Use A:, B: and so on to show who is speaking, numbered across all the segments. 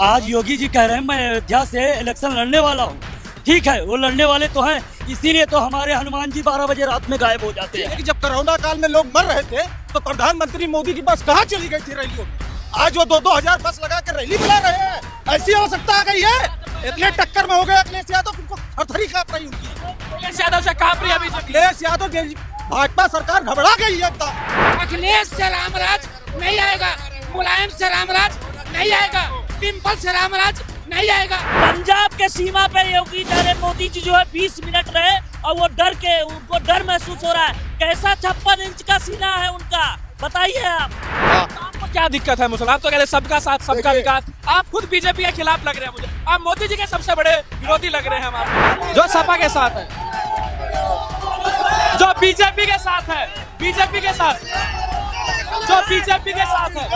A: आज योगी जी कह रहे हैं मैं अयोध्या से इलेक्शन लड़ने वाला हूँ। ठीक है, वो लड़ने वाले तो हैं, इसीलिए तो हमारे हनुमान जी 12 बजे रात में गायब हो जाते हैं।
B: जब कोरोना काल में लोग मर रहे थे तो प्रधानमंत्री मोदी की बस कहाँ चली गई थी रैलियों में? आज वो 2-2 हजार बस लगा कर रैली बुला रहे हैं। ऐसी आवश्यकता आ गई है। इतने टक्कर में हो गए अखिलेश यादव, उनको थरथरी कांप रही उनकी।
C: अखिलेश यादव से कांप रही अभी
B: अखिलेश यादव भाजपा सरकार घबरा गई है।
C: अखिलेश से रामराज नहीं आएगा, मुलायम से रामराज नहीं आएगा, पिंपल से रामराज नहीं आएगा।
D: पंजाब के सीमा पे योगी मोदी जी जो है 20 मिनट रहे और वो डर के, उनको डर महसूस हो रहा है। कैसा 56 इंच का सीना है उनका, बताइए आप।
C: आपको क्या दिक्कत है मुसलमान? आप तो कहते सबका साथ सबका विकास। आप खुद बीजेपी के खिलाफ लग रहे हैं, मुझे आप मोदी जी के सबसे बड़े विरोधी लग रहे हैं। हम आप जो सपा के साथ है, जो बीजेपी के साथ है, बीजेपी के साथ, जो बीजेपी के साथ है,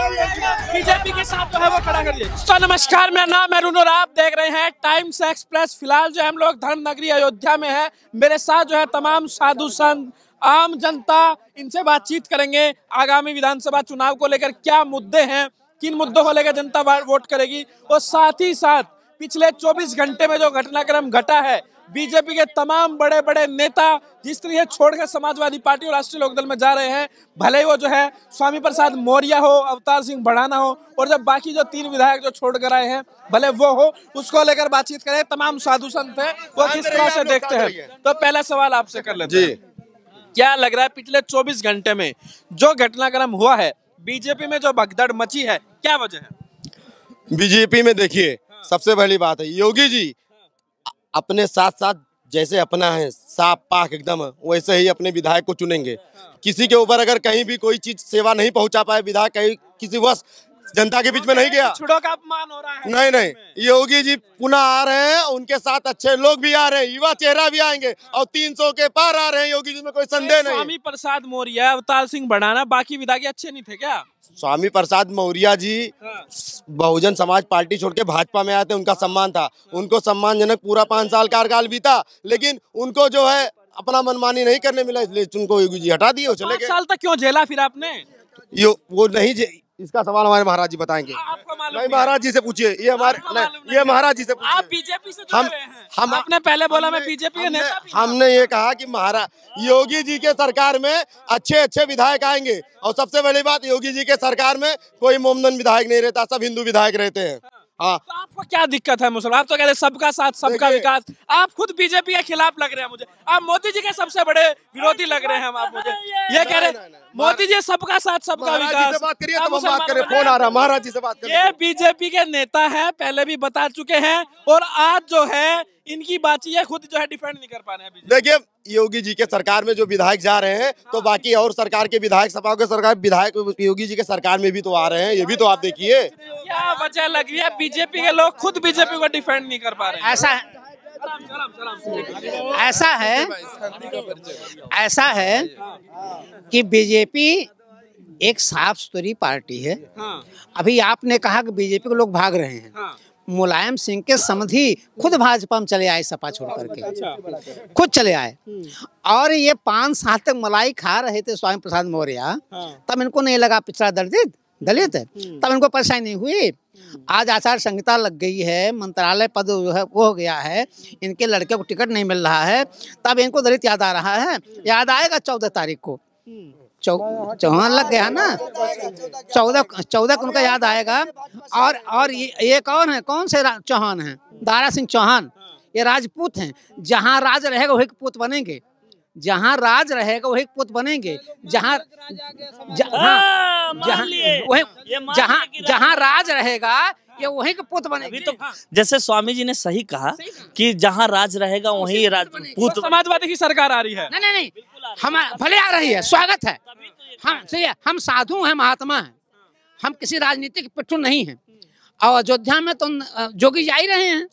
C: बीजेपी के साथ जो है वो खड़ा करिए। तो नमस्कार, मेरा नाम है अरुण और आप देख रहे हैं टाइम्स एक्सप्रेस। फिलहाल जो हम लोग धर्म नगरी अयोध्या में है। मेरे साथ जो है तमाम साधु संत, आम जनता, इनसे बातचीत करेंगे। आगामी विधानसभा चुनाव को लेकर क्या मुद्दे हैं, किन मुद्दों को लेकर जनता वोट करेगी, और साथ ही साथ पिछले 24 घंटे में जो घटनाक्रम घटा है, बीजेपी के तमाम बड़े बड़े नेता जिस तरह छोड़कर समाजवादी पार्टी और राष्ट्रीय लोकदल में जा रहे हैं, भले ही वो जो है स्वामी प्रसाद मौर्य हो, अवतार सिंह भड़ाना हो, और जब बाकी जो 3 विधायक जो छोड़कर आए हैं भले वो हो, उसको लेकर बातचीत करें। तमाम साधु संत है वो किस तरह से देखते हैं। तो पहला सवाल आपसे कर लेते हैं, क्या लग रहा है पिछले 24 घंटे में जो घटनाक्रम हुआ है, बीजेपी में जो भगदड़ मची है, क्या वजह है?
E: बीजेपी में देखिए, सबसे पहली बात है योगी जी अपने साथ साथ जैसे अपना है साफ पाक एकदम, वैसे ही अपने विधायक को चुनेंगे। किसी के ऊपर अगर कहीं भी कोई चीज सेवा नहीं पहुंचा पाए विधायक, कहीं किसी वर्ष जनता के बीच में नहीं गया,
C: छुड़ो का अपमान हो रहा है।
E: नहीं नहीं, योगी जी पुनः आ रहे हैं, उनके साथ अच्छे लोग भी आ रहे हैं, युवा चेहरा भी आएंगे और 300 के पार आ रहे हैं योगी जी में, कोई संदेह नहीं।
C: स्वामी प्रसाद मौर्य, अवतार सिंह भड़ाना, बाकी विधायक अच्छे नहीं थे क्या?
E: स्वामी प्रसाद मौर्य जी बहुजन समाज पार्टी छोड़ के भाजपा में आए थे, उनका सम्मान था, उनको सम्मानजनक पूरा 5 साल कार्यकाल बीता, लेकिन उनको जो है अपना मनमानी नहीं करने मिला, इसलिए उनको योगी जी हटा दिए, चले गए।
C: 5 साल तक क्यों झेला फिर आपने?
E: वो नहीं, इसका सवाल हमारे महाराज जी बताएंगे। नहीं, महाराज जी से पूछिए, ये हमारे नहीं, ये महाराज जी से पूछिए।
C: आप बीजेपी से जुड़े हुए हैं। हम आपने पहले बोला मैं बीजेपी के नेता भी।
E: हमने ये कहा कि महाराज योगी जी के सरकार में अच्छे अच्छे विधायक आएंगे, और सबसे बड़ी बात योगी जी के सरकार में कोई मोमदन विधायक नहीं रहता, सब हिंदू विधायक रहते हैं। हाँ,
C: तो आपको क्या दिक्कत है मुसलमान? आप तो कहते सबका साथ सबका विकास। आप खुद बीजेपी के खिलाफ लग रहे हैं, मुझे आप मोदी जी के सबसे बड़े विरोधी लग रहे हैं। हम आप मुझे ये कह रहे हैं मोदी जी सबका साथ सबका विकास।
E: बात करिए, बात करें, फोन आ रहा, महाराज जी से बात करिए।
C: ये बीजेपी के नेता है, पहले भी बता चुके हैं, और आज जो है इनकी बात ये खुद जो है डिफेंड नहीं कर पा रहे हैं।
E: देखिए, योगी जी के सरकार में जो विधायक जा रहे हैं, तो बाकी और सरकार के विधायक, सपा के सरकार विधायक योगी जी के सरकार में भी तो आ रहे हैं, ये भी तो आप देखिए।
C: क्या वजह लग रही है बीजेपी के लोग खुद बीजेपी को डिफेंड नहीं कर पा रहे हैं?
F: ऐसा है कि बीजेपी एक साफ सुथरी पार्टी है। अभी आपने कहा कि बीजेपी के लोग भाग रहे हैं। मुलायम सिंह के समधी खुद भाजपा में चले आए, सपा छोड़ करके खुद चले आए, और ये 5 साल तक मलाई खा रहे थे स्वामी प्रसाद मौर्य। तब इनको नहीं लगा पिछड़ा दलित है, तब इनको परेशानी नहीं हुई। आज आचार संहिता लग गई है, मंत्रालय पद जो है वो हो गया है, इनके लड़के को टिकट नहीं मिल रहा है, तब इनको दलित याद आ रहा है। याद आएगा 14 तारीख को, चौहान लग गया ना, 14 को उनका याद आएगा। और ये कौन है, कौन से चौहान हैं? दारा सिंह चौहान, ये राजपूत हैं। जहाँ राज रहेगा वही पुत बनेंगे, जहाँ राज रहेगा वही पुत बनेंगे, जहाँ राज रहेगा ये वही के पुत बनेंगे।
D: तो जैसे स्वामी जी ने सही कहा कि जहाँ राज रहेगा वही राजपूत।
C: समाजवादी की सरकार आ रही है।
F: नहीं, हम भले आ रही है, स्वागत है। हम साधु हैं, महात्मा हैं, हम किसी राजनीतिक पिट्ठू नहीं हैं। और अयोध्या में तो जोगी जा ही रहे हैं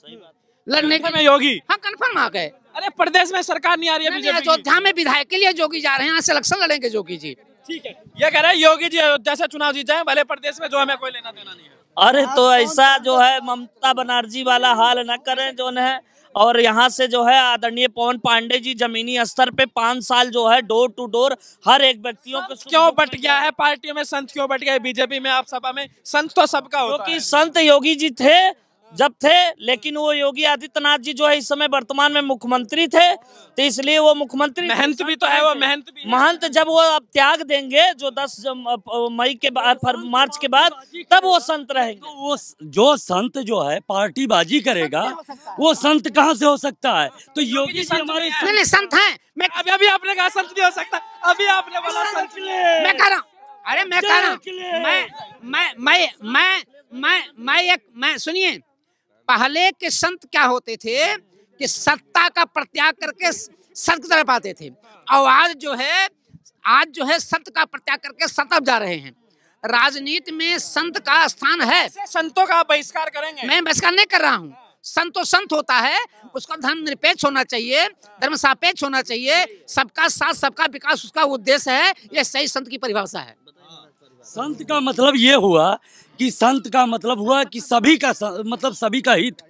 F: लड़ने के लिए।
C: योगी
F: हाँ, कन्फर्म आ गए।
C: अरे प्रदेश में सरकार नहीं आ रही है बीजेपी की।
F: अयोध्या में विधायक के लिए जोगी जा रहे हैं, यहाँ से इलेक्शन लड़ेंगे जोगी जी।
C: ठीक है, ये कह रहे हैं योगी जी अयोध्या से चुनाव जीत जाए, भले प्रदेश में जो हमें कोई लेना देना नहीं है।
D: अरे तो ऐसा जो है ममता बनर्जी वाला हाल न करें जो है, और यहाँ से जो है आदरणीय पवन पांडे जी जमीनी स्तर पे 5 साल जो है डोर टू डोर हर एक व्यक्तियों को।
C: क्यों बट गया है पार्टियों में संत, क्यों बट गया है बीजेपी में? आप सपा में संत तो सबका होता है।
D: क्योंकि संत योगी जी थे जब थे, लेकिन वो योगी आदित्यनाथ जी जो है इस समय वर्तमान में मुख्यमंत्री थे, तो इसलिए वो मुख्यमंत्री
C: महंत भी तो है, वो महंत भी है।
D: महंत जब वो अब त्याग देंगे जो 10 मई के बाद, मार्च के बाद, तब वो संत रहेंगे।
A: तो वो जो संत जो है पार्टी बाजी करेगा, वो संत कहाँ से हो सकता है? तो योगी जी हमारे
F: नहीं संत हैं। मैं
C: अभी आपने कहा संत नहीं हो सकता, अभी आपने बोला संत।
F: मैं कह रहा हूँ, अरे मैं कह रहा हूँ, मैं सुनिए, पहले के संत क्या होते थे कि सत्ता का परित्याग करके सत्य की तरफ आते थे, और आज जो है सत्य का परित्याग करके सत्ता जा रहे हैं। राजनीति में संत का स्थान है।
C: संतों का बहिष्कार करेंगे?
F: मैं बहिष्कार नहीं कर रहा हूँ। संत तो संत होता है, उसका धर्म निरपेक्ष होना चाहिए, धर्म सापेक्ष होना चाहिए, सबका साथ सबका विकास उसका उद्देश्य है। ये सही संत की परिभाषा है।
A: संत का मतलब ये हुआ कि संत का मतलब हुआ कि सभी का मतलब सभी का हित।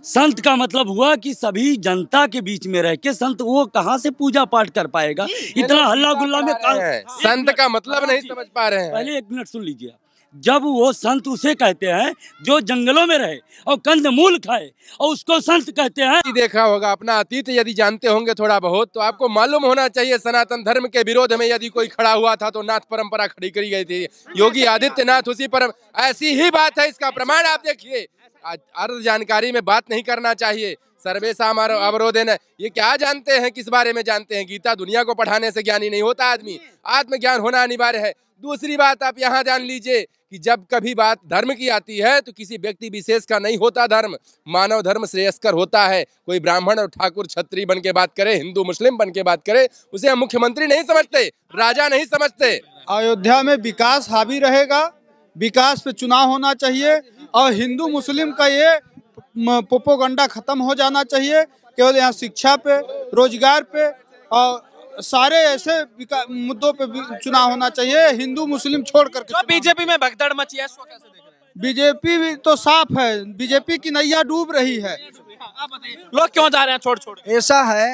A: संत का मतलब हुआ कि सभी जनता के बीच में रह के संत वो कहाँ से पूजा पाठ कर पाएगा? इतना हल्ला गुल्ला में
G: संत का मतलब नहीं समझ पा रहे हैं।
A: पहले 1 मिनट सुन लीजिए। जब वो संत उसे कहते हैं जो जंगलों में रहे और कंदमूल खाए, और उसको संत कहते हैं।
G: देखा होगा अपना अतीत यदि जानते होंगे थोड़ा बहुत, तो आपको मालूम होना चाहिए सनातन धर्म के विरोध में यदि कोई खड़ा हुआ था तो नाथ परंपरा खड़ी करी गई थी। योगी आदित्यनाथ उसी पर ऐसी ही बात है, इसका प्रमाण आप देखिए। अर्ध जानकारी में बात नहीं करना चाहिए। सर्वेशाम अवरोधेन, ये क्या जानते हैं, किस बारे में जानते हैं? गीता दुनिया को पढ़ाने से ज्ञानी नहीं होता आदमी, आत्मज्ञान होना अनिवार्य है। दूसरी बात आप यहाँ जान लीजिए कि जब कभी बात धर्म की आती है तो किसी व्यक्ति विशेष का नहीं होता धर्म, मानव धर्म श्रेयस्कर होता है। कोई ब्राह्मण और ठाकुर क्षत्रिय बन के बात करे, हिंदू मुस्लिम बन के बात करे, उसे हम मुख्यमंत्री नहीं समझते, राजा नहीं समझते।
B: अयोध्या में विकास हावी रहेगा, विकास पे चुनाव होना चाहिए, और हिंदू मुस्लिम का ये प्रोपेगेंडा खत्म हो जाना चाहिए। केवल यहाँ शिक्षा पे, रोजगार पे और सारे ऐसे मुद्दों पे चुनाव होना चाहिए, हिंदू मुस्लिम छोड़ करके।
C: तो बीजेपी में भगदड़ मची है, इसको कैसे देख रहे हैं?
B: बीजेपी भी तो साफ है, बीजेपी की नैया डूब रही है।
C: आप बताइए, लोग क्यों जा रहे हैं छोड़ छोड़?
H: ऐसा है,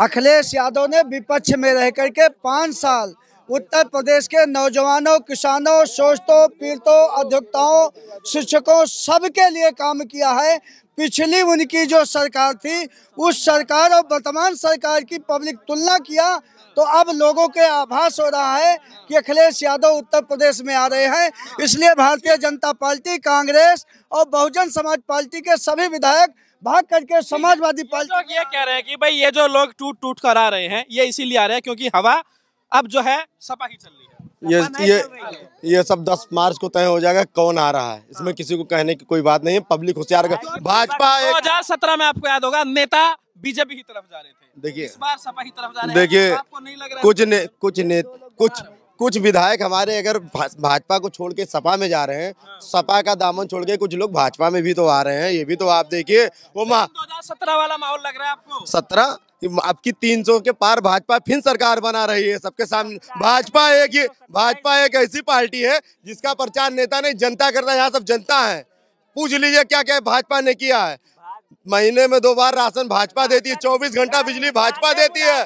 H: अखिलेश यादव ने विपक्ष में रह करके 5 साल उत्तर प्रदेश के नौजवानों, किसानों, शोषितों, पीड़ितों, अधिवक्ताओं, शिक्षकों सबके लिए काम किया है। पिछली उनकी जो सरकार थी, उस सरकार और वर्तमान सरकार की पब्लिक तुलना किया तो अब लोगों के आभास हो रहा है कि अखिलेश यादव उत्तर प्रदेश में आ रहे हैं। इसलिए भारतीय जनता पार्टी, कांग्रेस और बहुजन समाज पार्टी के सभी विधायक भाग करके समाजवादी पार्टी।
C: लोग ये कह रहे हैं कि भाई ये जो लोग टूट टूट कर आ रहे हैं, ये इसीलिए आ रहे हैं क्योंकि हवा अब जो है सपा की चल रही है।
E: ये सब 10 मार्च को तय हो जाएगा कौन आ रहा है। इसमें किसी को कहने की कोई बात नहीं है, पब्लिक होशियार। भाजपा
C: 2017 में आपको याद होगा नेता बीजेपी की तरफ जा रहे थे,
E: देखिए
C: इस बार सपा की तरफ जा रहे हैं।
E: देखिए
C: आपको नहीं लग रहा
E: कुछ विधायक हमारे अगर भाजपा को छोड़ के सपा में जा रहे हैं, सपा का दामन छोड़ के कुछ लोग भाजपा में भी तो आ रहे हैं। ये भी तो आप देखिए। वो
C: 2017 वाला माहौल लग रहा है आपको?
E: 17 आपकी 300 के पार भाजपा फिर सरकार बना रही है सबके सामने। भाजपा एक ऐसी पार्टी है जिसका प्रचार नेता नहीं, जनता करता है। यहाँ सब जनता है, पूछ लीजिए क्या क्या भाजपा ने किया है। महीने में 2 बार राशन भाजपा देती है, 24 घंटा बिजली भाजपा देती है,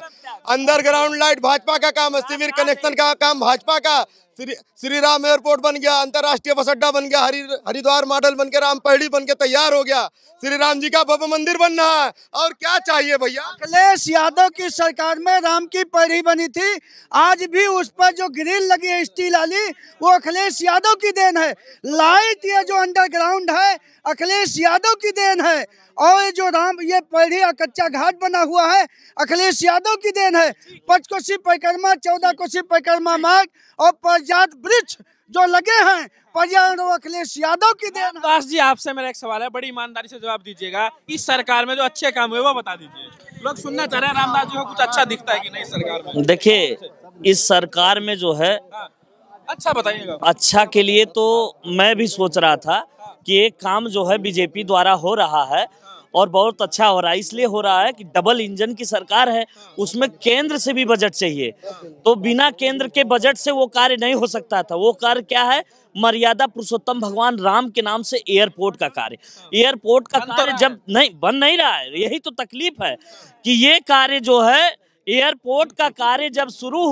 E: अंडरग्राउंड लाइट भाजपा का काम है, सिविल कनेक्शन का काम भाजपा का, श्री राम एयरपोर्ट बन गया, अंतर्राष्ट्रीय बस अड्डा बन गया, हरिद्वार मॉडल बन के राम पहड़ी बन के तैयार हो गया, श्री राम जी का भव्य मंदिर बन रहा है। और क्या चाहिए भैया?
H: अखिलेश यादव की सरकार में राम की पहड़ी बनी थी, आज भी उस पर जो ग्रिल लगी है स्टील वाली, वो अखिलेश यादव की देन है। लाइट ये जो अंडरग्राउंड है अखिलेश यादव की देन है, और ये पहड़ी कच्चा घाट बना हुआ है अखिलेश यादव की देन है। 5 कोसी परिक्रमा, 14 कोसी परिक्रमा मार्ग और पर्याप्त वृक्ष जो लगे हैं पर्यावरण अखिलेश यादव की देन।
C: दास जी, आपसे मेरा एक सवाल है, बड़ी ईमानदारी से जवाब दीजिएगा। इस सरकार में जो अच्छे काम हुए वो बता दीजिए। लोग सुनना चाह रहे हैं रामदास जी को कुछ अच्छा दिखता है कि नहीं सरकार में?
D: देखिए, इस सरकार में जो है
C: अच्छा बताइएगा।
D: अच्छा के लिए तो मैं भी सोच रहा था कि एक काम जो है बीजेपी द्वारा हो रहा है और बहुत अच्छा हो रहा है। इसलिए हो रहा है कि डबल इंजन की सरकार है, उसमें केंद्र से भी बजट चाहिए, तो बिना केंद्र के बजट से वो कार्य नहीं हो सकता था। वो कार्य क्या है? मर्यादा पुरुषोत्तम भगवान राम के नाम से एयरपोर्ट का कार्य। एयरपोर्ट का कार्य जब नहीं बन नहीं रहा है, यही तो तकलीफ है कि ये कार्य जो है एयरपोर्ट का कार्य जब शुरू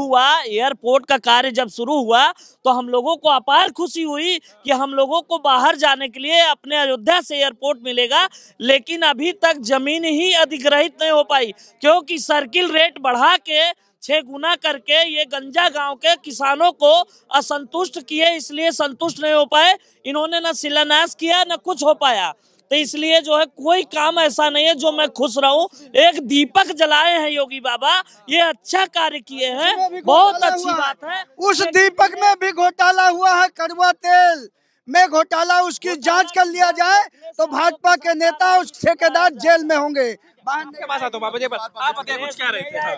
D: हुआ तो हम लोगों को अपार खुशी हुई कि हम लोगों को बाहर जाने के लिए अपने अयोध्या से एयरपोर्ट मिलेगा, लेकिन अभी तक जमीन ही अधिग्रहित नहीं हो पाई, क्योंकि सर्किल रेट बढ़ा के 6 गुना करके ये गंजा गांव के किसानों को असंतुष्ट किए, इसलिए संतुष्ट नहीं हो पाए। इन्होंने न शिलान्यास किया न कुछ हो पाया, तो इसलिए जो है कोई काम ऐसा नहीं है जो मैं खुश रहूं। एक दीपक जलाए हैं योगी बाबा, ये अच्छा कार्य किए हैं, बहुत अच्छी बात है।
H: उस दीपक में भी घोटाला हुआ है, कड़वा तेल में घोटाला, उसकी जांच कर लिया जाए तो भाजपा के नेता उस ठेकेदार जेल में होंगे।
C: आपके पास आता हूं बाबा जी, आप आगे कुछ कह रहे थे। हाँ।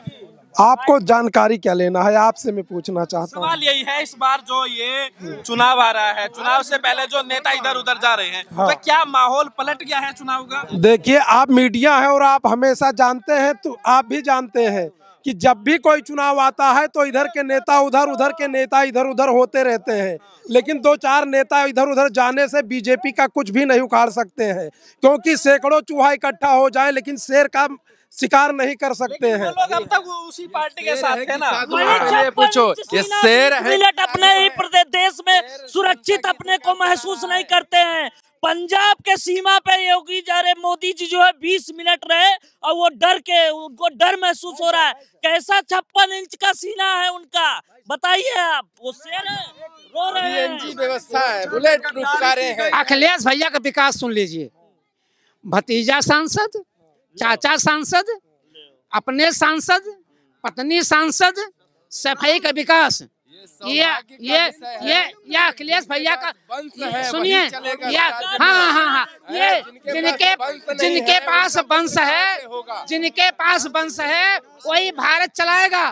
I: आपको जानकारी क्या लेना है, आपसे मैं पूछना चाहता हूँ।
C: सवाल यही है, इस बार जो ये चुनाव आ रहा है, चुनाव से पहले जो नेता इधर उधर जा रहे हैं,
I: हाँ।
C: तो क्या माहौल पलट गया है चुनाव का?
I: देखिए, आप मीडिया है और आप हमेशा जानते हैं, तो आप भी जानते हैं कि जब भी कोई चुनाव आता है तो इधर के नेता उधर, उधर के नेता इधर उधर होते रहते हैं, लेकिन 2-4 नेता इधर उधर जाने से बीजेपी का कुछ भी नहीं उखाड़ सकते हैं, क्योंकि सैकड़ों चूहा इकट्ठा हो जाए लेकिन शेर का शिकार नहीं कर सकते हैं।
C: लोग अब तक उसी पार्टी के साथ है ना।
G: पूछो, ये शेर है।
D: मिनट अपने ही प्रदेश में सुरक्षित अपने को महसूस नहीं करते हैं। पंजाब के सीमा पे योगी जा रहे, मोदी जी जो है 20 मिनट रहे और वो डर के, उनको डर महसूस हो रहा है। कैसा 56 इंच का सीना है उनका, बताइए आप। वो शेर है, रो रहे हैं।
G: सीएनजी व्यवस्था है, बुलेट प्रूफ कारें हैं।
F: अखिलेश भैया का विकास सुन लीजिए, भतीजा सांसद, चाचा सांसद, अपने सांसद, पत्नी सांसद, सफाई का विकास, ये अखिलेश भैया का सुनिए, हाँ, ये जिनके पास वंश है वही भारत चलाएगा।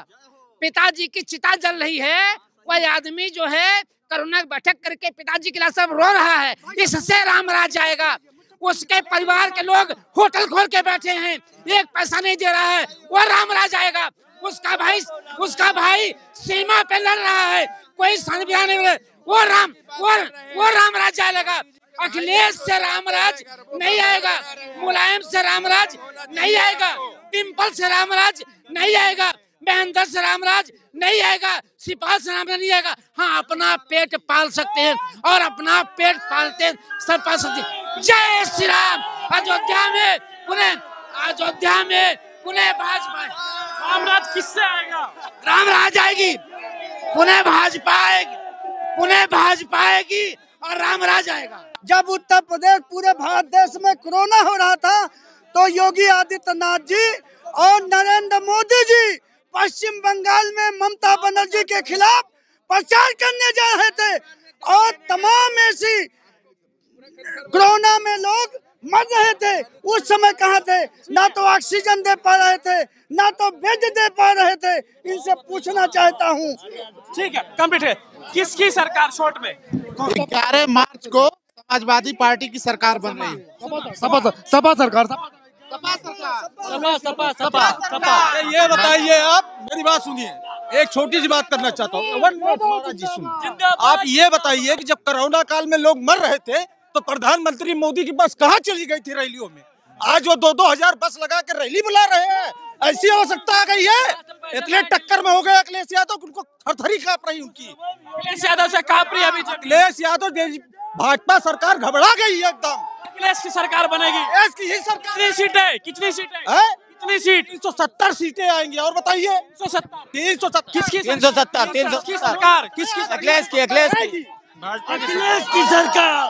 F: पिताजी की चिता जल रही है, वही आदमी जो है करुणा बैठक करके पिताजी के लिए सब रो रहा है, इससे रामराज जाएगा। उसके परिवार के लोग होटल खोल के बैठे हैं, 1 पैसा नहीं दे रहा है, वो रामराज आएगा। उसका भाई सीमा पे लड़ रहा है, कोई संविधान नहीं, वो रामराज आएगा। अखिलेश से रामराज नहीं आएगा, मुलायम से रामराज नहीं आएगा, डिम्पल से रामराज नहीं आएगा, महेंद्र से रामराज नहीं आएगा, सिपाही से रामराज नहीं आएगा। हाँ, अपना पेट पाल सकते हैं और अपना पेट पालते सब पाल सकते हैं। जय श्री राम। अयोध्या में पुनः भाजपा।
C: रामराज किससे आएगा?
F: रामराज आएगी, पुनः भाजपा आएगी और रामराज आएगा।
H: जब उत्तर प्रदेश पूरे भारत देश में कोरोना हो रहा था तो योगी आदित्यनाथ जी और नरेंद्र मोदी जी पश्चिम बंगाल में ममता बनर्जी के खिलाफ प्रचार करने जा रहे थे और तमाम ऐसी कोरोना में लोग मर रहे थे। उस समय कहाँ थे? ना तो ऑक्सीजन दे पा रहे थे, ना तो बेड दे पा रहे थे। इनसे पूछना चाहता हूँ।
C: ठीक है, कंप्लीट है। किसकी सरकार शॉर्ट में?
B: 11 मार्च को समाजवादी पार्टी की सरकार बन रही है। सपा सरकार। ये बताइए, आप मेरी बात सुनिए, एक छोटी सी बात करना चाहता हूँ जी, सुनिए। आप ये बताइए कि जब कोरोना काल में लोग मर रहे थे तो प्रधानमंत्री मोदी की बस कहाँ चली गई थी रैलियों में? आज वो 2-2 हजार बस लगा के रैली बुला रहे हैं। ऐसी आवश्यकता आ गई है। इतने टक्कर में हो गए अखिलेश यादव, उनको थरथरी कांप रही उनकी।
C: अखिलेश यादव से कांप रही अभी
B: अखिलेश यादव, भाजपा सरकार घबरा गई है एकदम।
C: अखिलेश की सरकार बनेगी।
B: इसकी ही सरकार।
C: कितनी सीटें? कितनी सीट?
B: 370 सीटें आएंगी। और बताइए,
C: 370। किसकी?
B: 370
C: सरकार किसकी?
B: अखिलेश की
A: सरकार।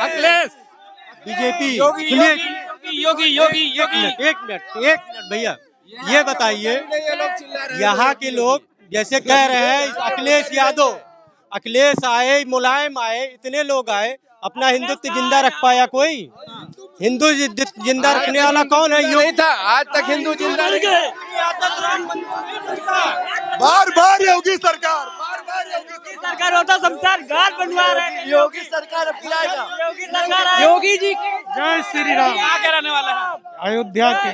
C: अखिलेश,
B: बीजेपी।
C: योगी।
B: एक मिनट भैया, ये बताइए, यहाँ के लोग जैसे कह रहे हैं अखिलेश आए, मुलायम आए, इतने लोग आए, अपना हिंदुत्व जिंदा रख पाया कोई? हिंदू जिंदा रखने वाला कौन है?
G: नहीं था आज तक हिंदू जिंदा नहीं।
B: बार योगी सरकार
A: होता शमशान घाट बनवा रहे हैं।
B: योगी सरकार अब खिलाएगा।
C: योगी जी
B: जय श्री राम।
C: क्या कहने वाला है?
B: अयोध्या के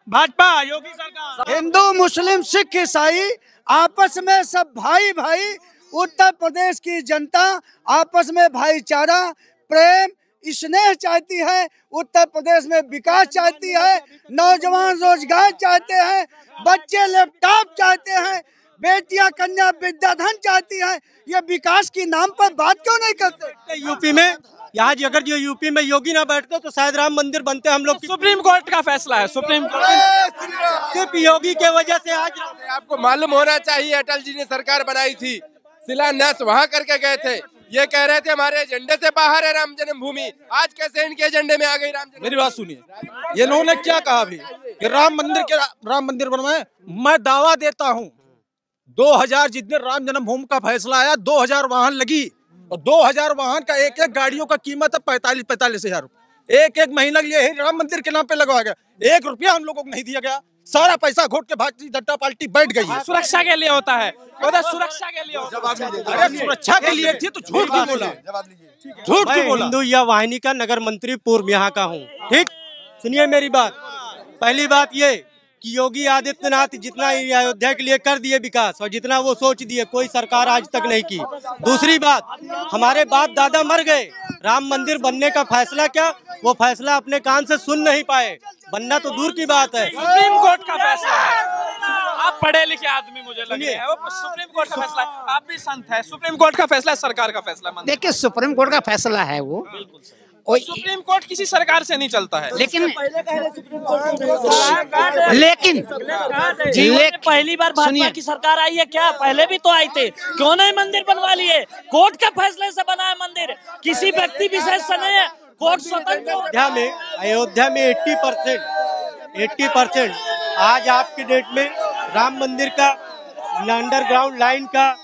C: भाजपा योगी सरकार।
H: हिंदू, मुस्लिम, सिख, ईसाई आपस में सब भाई। उत्तर प्रदेश की जनता आपस में भाईचारा, प्रेम, स्नेह चाहती है, उत्तर प्रदेश में विकास चाहती है, नौजवान रोजगार चाहते हैं, बच्चे लैपटॉप चाहते हैं, बेटियां कन्या विद्याधन चाहती हैं। ये विकास के नाम पर बात क्यों नहीं करते?
B: यूपी में यहाँ अगर जो यूपी में योगी ना बैठते तो शायद राम मंदिर बनते। हम लोग
C: सुप्रीम कोर्ट का फैसला है, सुप्रीम कोर्ट
B: सिर्फ योगी के वजह से आज
G: आपको मालूम होना चाहिए अटल जी ने सरकार बनाई थी, शिलान्यास वहाँ करके गए थे। ये कह रहे थे हमारे एजेंडे से बाहर है राम जन्मभूमि, आज कैसे इनके एजेंडे में आ गई राम जन्मभूमि?
B: मेरी बात सुनिए, ये इन्होंने क्या कहा अभी कि राम मंदिर बनवाए। मैं दावा देता हूँ 2000 जितने राम जन्मभूमि का फैसला आया 2000 वाहन लगी और 2000 वाहन का एक गाड़ियों का कीमत है 45,000 रुपए। एक महीना के लिए राम मंदिर के नाम पे लगवा गया, 1 रुपया हम लोगों को नहीं दिया गया। सारा पैसा घोट के भारतीय जनता पार्टी बैठ गई है।
C: सुरक्षा के लिए होता है, सुरक्षा के लिए होता है।
B: अरे सुरक्षा के लिए थी तो झूठ क्यों बोला? झूठ क्यों बोला? हिंदू या वाहिनी का नगर मंत्री पूर्व यहाँ का हूँ। ठीक, सुनिए मेरी बात। पहली बात ये कि योगी आदित्यनाथ जितना अयोध्या के लिए कर दिए विकास और जितना वो सोच दिए, कोई सरकार आज तक नहीं की। दूसरी बात, हमारे बाप दादा मर गए, राम मंदिर बनने का फैसला क्या वो फैसला अपने कान से सुन नहीं पाए, बनना तो दूर की बात है।
C: सुप्रीम कोर्ट का फैसला है। आप पढ़े लिखे आदमी मुझे लगे हैं, वो सुप्रीम कोर्ट का फैसला है। आप भी संत है, सुप्रीम कोर्ट का फैसला है, सरकार का फैसला।
F: देखिए सुप्रीम कोर्ट का फैसला है वो,
C: सुप्रीम कोर्ट किसी सरकार से नहीं चलता है।
F: लेकिन
D: पहली बार भाजपा की सरकार आई है क्या? पहले भी तो आए थे, क्यों नहीं मंदिर बनवा लिए? कोर्ट के फैसले से बना है मंदिर, किसी व्यक्ति विशेष से नहीं है। कोर्ट स्वतंत्र।
B: अयोध्या में 80% आज आपके डेट में राम मंदिर का, अंडरग्राउंड लाइन का,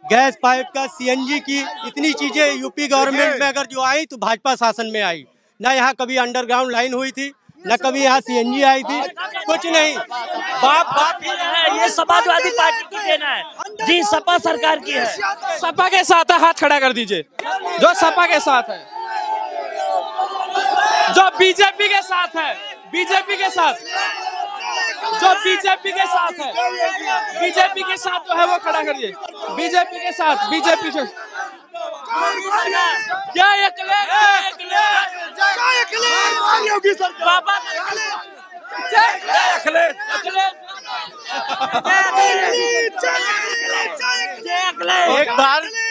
B: गैस पाइप का, सीएनजी की इतनी चीजें यूपी गवर्नमेंट में अगर जो आई तो भाजपा शासन में आई। ना यहाँ कभी अंडरग्राउंड लाइन हुई थी, न कभी यहाँ सीएनजी आई थी, कुछ नहीं।
D: बाप है, ये समाजवादी पार्टी की देना है जी, सपा सरकार की है।
C: सपा के साथ है, हाथ खड़ा कर दीजिए जो सपा के साथ है, जो बीजेपी के साथ है, बीजेपी के साथ, जो बीजेपी के साथ है, बीजेपी के साथ जो है वो खड़ा करिए। बीजेपी के साथ, बीजेपी के क्या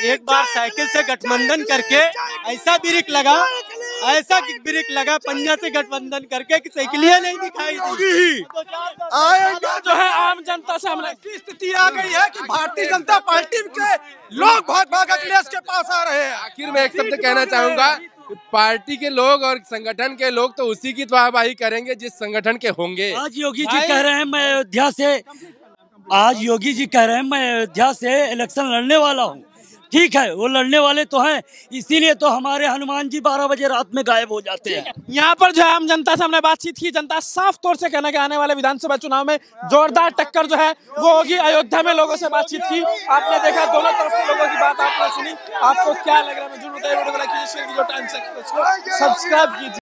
B: एक बार साइकिल से गठबंधन करके ऐसा ब्रेक लगा पंजा से गठबंधन करके कि साइकिलियां नहीं दिखाई दी।
C: जो है आम जनता से हमने
B: स्थिति आ गई है कि भारतीय जनता पार्टी के लोग भाग अखिलेश के पास आ रहे हैं।
G: आखिर में एक शब्द कहना चाहूंगा, पार्टी के लोग और संगठन के लोग तो उसी की वाहवाही करेंगे जिस संगठन के होंगे।
A: आज योगी जी कह रहे हैं मैं अयोध्या से इलेक्शन लड़ने वाला हूँ। ठीक है, वो लड़ने वाले तो हैं, इसीलिए तो हमारे हनुमान जी 12 बजे रात में गायब हो जाते हैं।
C: यहाँ पर जो है आम जनता से हमने बातचीत की, जनता साफ तौर से कहना कि आने वाले विधानसभा चुनाव में जोरदार टक्कर जो है वो होगी। अयोध्या में लोगों से बातचीत की, आपने देखा दोनों तरफ के लोगों की बात आपने सुनी। आपको क्या लग रहा है? मुझे बताइए, वीडियो को लाइक कीजिए, शेयर कीजिए, टाइम्स एक्सप्रेस को सब्सक्राइब कीजिए।